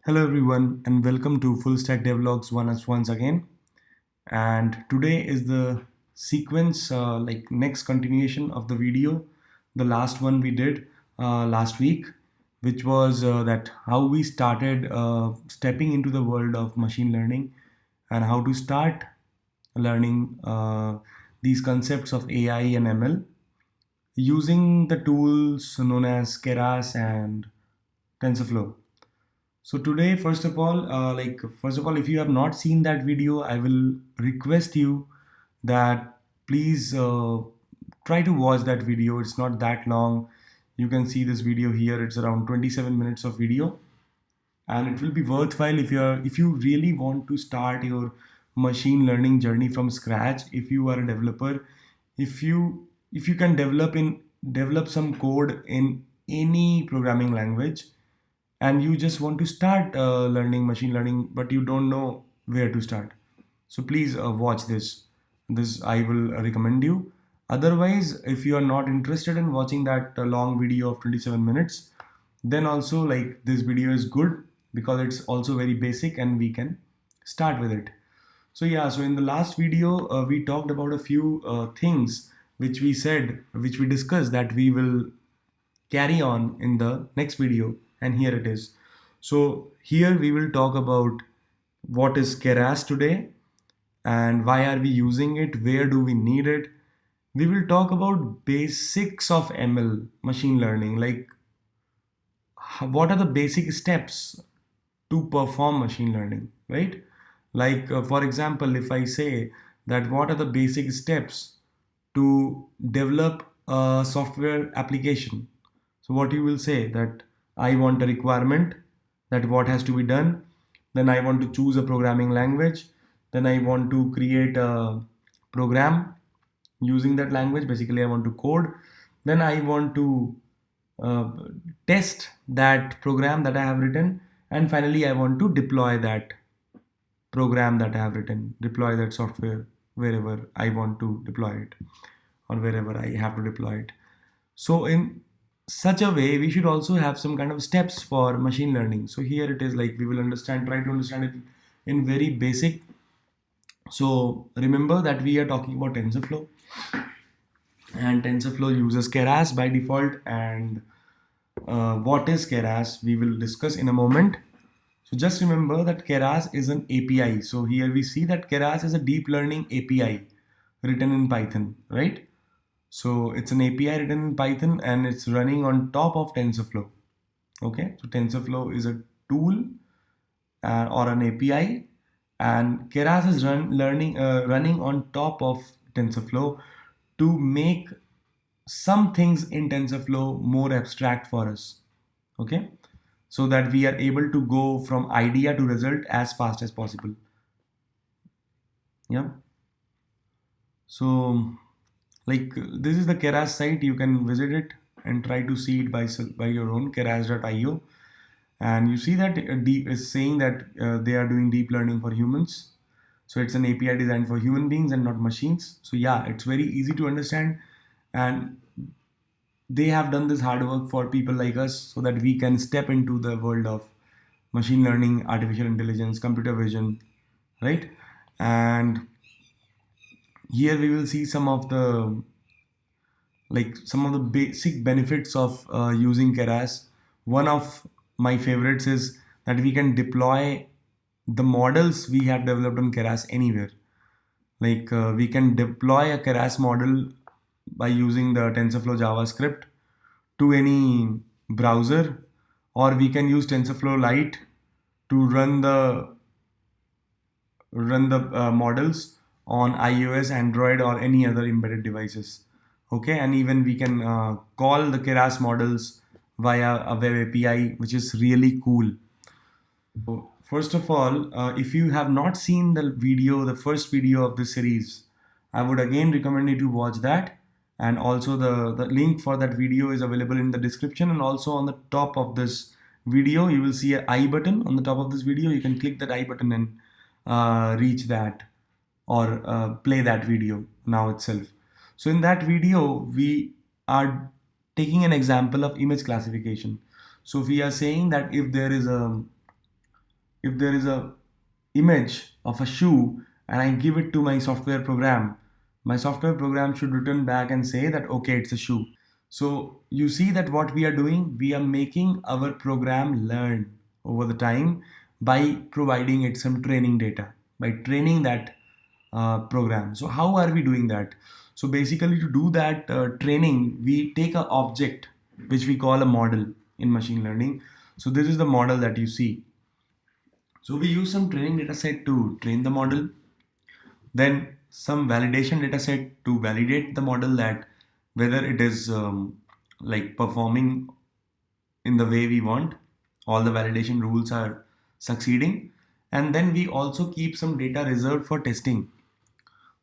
Hello everyone and welcome to Full Stack Devlogs once again. And today is the sequence, next continuation of the video, the last one we did last week, which was that how we started stepping into the world of machine learning and how to start learning these concepts of AI and ML using the tools known as Keras and TensorFlow. So today, first of all, if you have not seen that video, I will request you that please try to watch that video. It's not that long. You can see this video here. It's around 27 minutes of video, and it will be worthwhile if you really want to start your machine learning journey from scratch. If you are a developer, if you can develop some code in any programming language and you just want to start learning machine learning but you don't know where to start, so please watch this I will recommend you. Otherwise, if you are not interested in watching that long video of 27 minutes, then also like this video is good because it's also very basic and we can start with it. So yeah, so in the last video we talked about a few things which we discussed that we will carry on in the next video, and here it is. So here we will talk about what is Keras today and why are we using it, where do we need it. We will talk about basics of ML, machine learning, like what are the basic steps to perform machine learning, right? Like for example, if I say that what are the basic steps to develop a software application, so what you will say that I want a requirement, that what has to be done, then I want to choose a programming language, then I want to create a program using that language. Basically, I want to code, then I want to uh, test that program that I have written, and finally I want to deploy that program that I have written, deploy that software wherever I want to deploy it or wherever I have to deploy it. So in such a way, we should also have some kind of steps for machine learning. So here it is, like we will try to understand it in very basic. So remember that we are talking about TensorFlow, and TensorFlow uses Keras by default. And what is Keras we will discuss in a moment. So just remember that Keras is an API. So here we see that Keras is a deep learning API written in Python, right? So it's an API written in Python and it's running on top of TensorFlow. Okay, so TensorFlow is a tool or an API, and Keras is running on top of TensorFlow to make some things in TensorFlow more abstract for us. Okay, so that we are able to go from idea to result as fast as possible. Yeah. So like this is the Keras site. You can visit it and try to see it by your own, keras.io. And you see that deep is saying that they are doing deep learning for humans. So it's an API designed for human beings and not machines. So yeah, it's very easy to understand, and they have done this hard work for people like us so that we can step into the world of machine learning, artificial intelligence, computer vision, right? And here we will see some of the basic benefits of using Keras. One of my favorites is that we can deploy the models we have developed on Keras anywhere. Like we can deploy a Keras model by using the TensorFlow JavaScript to any browser, or we can use TensorFlow Lite to run the models on iOS, Android, or any other embedded devices. Okay, and even we can call the Keras models via a web API, which is really cool. So first of all, if you have not seen the first video of this series, I would again recommend you to watch that. And also the link for that video is available in the description, and also on the top of this video, you will see an I button on the top of this video. You can click that I button and reach that or play that video now itself. So in that video, we are taking an example of image classification. So we are saying that if there is if there is a image of a shoe and I give it to my software program should return back and say that okay, it's a shoe. So you see that what we are doing, we are making our program learn over the time by providing it some training data, by training that program. So how are we doing that? So basically to do that training, we take an object which we call a model in machine learning. So this is the model that you see. So we use some training data set to train the model, then some validation data set to validate the model that whether it is like performing in the way we want, all the validation rules are succeeding, and then we also keep some data reserved for testing,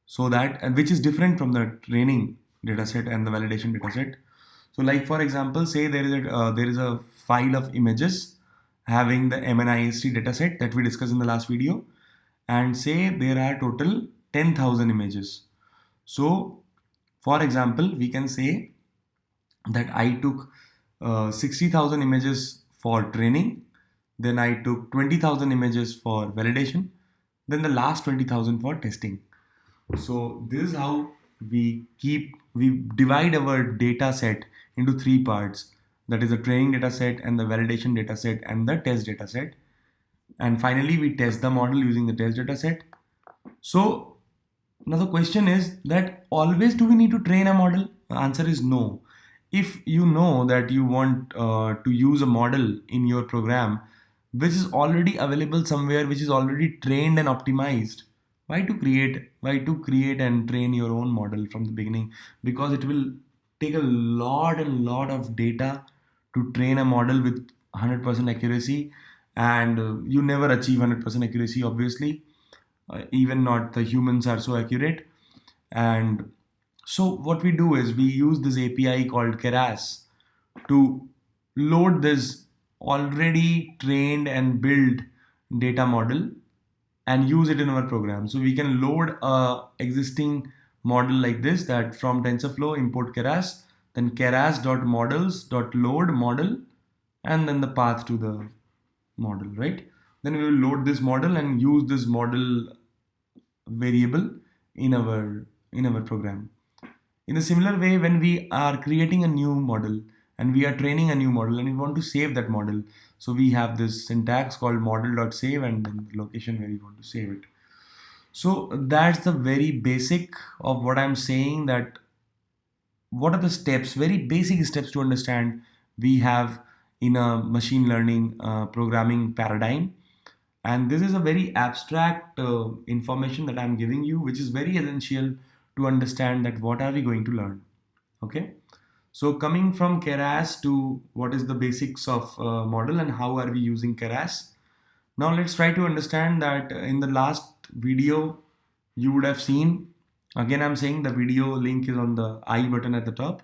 so that, and which is different from the training data set and the validation data set. So like for example, say there is a file of images having the MNIST data set that we discussed in the last video, and say there are total 10,000 images. So for example, we can say that I took 60,000 images for training, then I took 20,000 images for validation, then the last 20,000 for testing. So this is how we divide our data set into three parts. That is the training data set and the validation data set and the test data set. And finally, we test the model using the test data set. So now the question is that always do we need to train a model? The answer is no. If you know that you want to use a model in your program which is already available somewhere, which is already trained and optimized, why to create and train your own model from the beginning? Because it will take a lot and lot of data to train a model with 100% accuracy, and you never achieve 100% accuracy, obviously. Even not the humans are so accurate. And so what we do is we use this API called Keras to load this already trained and built data model and use it in our program. So we can load a existing model like this, that from TensorFlow import Keras, then keras.models.load model, and then the path to the model, right? Then we will load this model and use this model variable in our program. In a similar way, when we are creating a new model and we are training a new model and we want to save that model, so we have this syntax called model.save and then the location where you want to save it. So that's the very basic of what I'm saying, that what are the steps, very basic steps to understand we have in a machine learning programming paradigm. And this is a very abstract information that I'm giving you, which is very essential to understand that what are we going to learn. Okay, so coming from Keras to what is the basics of model and how are we using Keras. Now let's try to understand that in the last video you would have seen, again I'm saying the video link is on the I button at the top.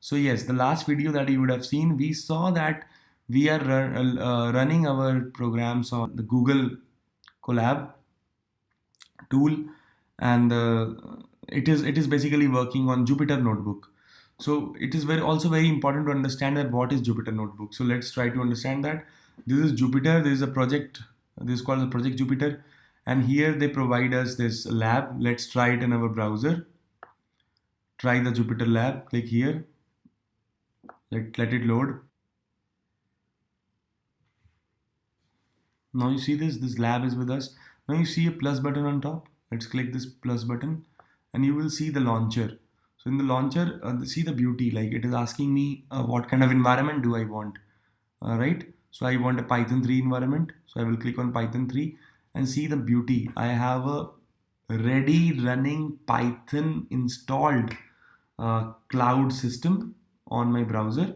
So yes, the last video that you would have seen, we saw that we are running our programs on the Google Colab tool, and it is basically working on Jupyter Notebook. So it is also very important to understand that what is Jupyter Notebook. So let's try to understand that. This is Jupyter. There is a project. This is called the Project Jupyter, and here they provide us this lab. Let's try it in our browser. Try the Jupyter lab. Click here. Let it load. Now you see this lab is with us. Now you see a plus button on top. Let's click this plus button and you will see the launcher. So in the launcher, see the beauty, like it is asking me what kind of environment do I want, right? So I want a Python 3 environment. So I will click on Python 3 and see the beauty. I have a ready running Python installed cloud system on my browser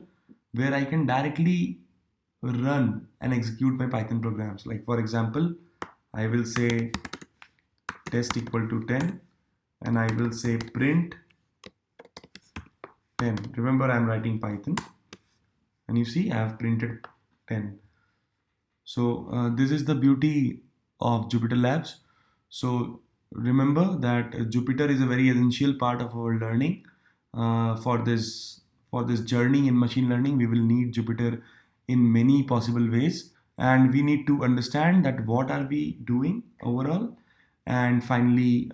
where I can directly run and execute my Python programs. Like for example, I will say test equal to 10 and I will say print 10. Remember, I'm writing Python and you see I have printed 10. So this is the beauty of Jupyter Labs. So remember that Jupyter is a very essential part of our learning. For this journey in machine learning, we will need Jupyter in many possible ways, and we need to understand that what are we doing overall. And finally,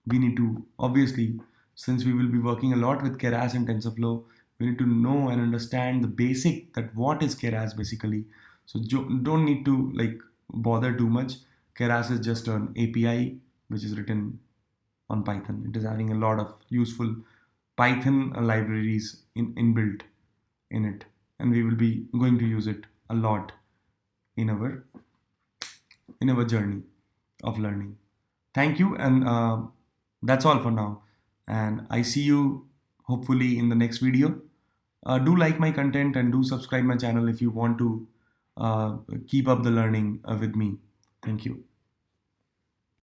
we need to, obviously, since we will be working a lot with Keras and TensorFlow, we need to know and understand the basic, that what is Keras basically. So don't need to like bother too much. Keras is just an API which is written on Python. It is having a lot of useful Python libraries inbuilt in it, and we will be going to use it a lot in our journey of learning. Thank you, and that's all for now. And I see you hopefully in the next video. Do like my content and do subscribe my channel if you want to keep up the learning with me. Thank you.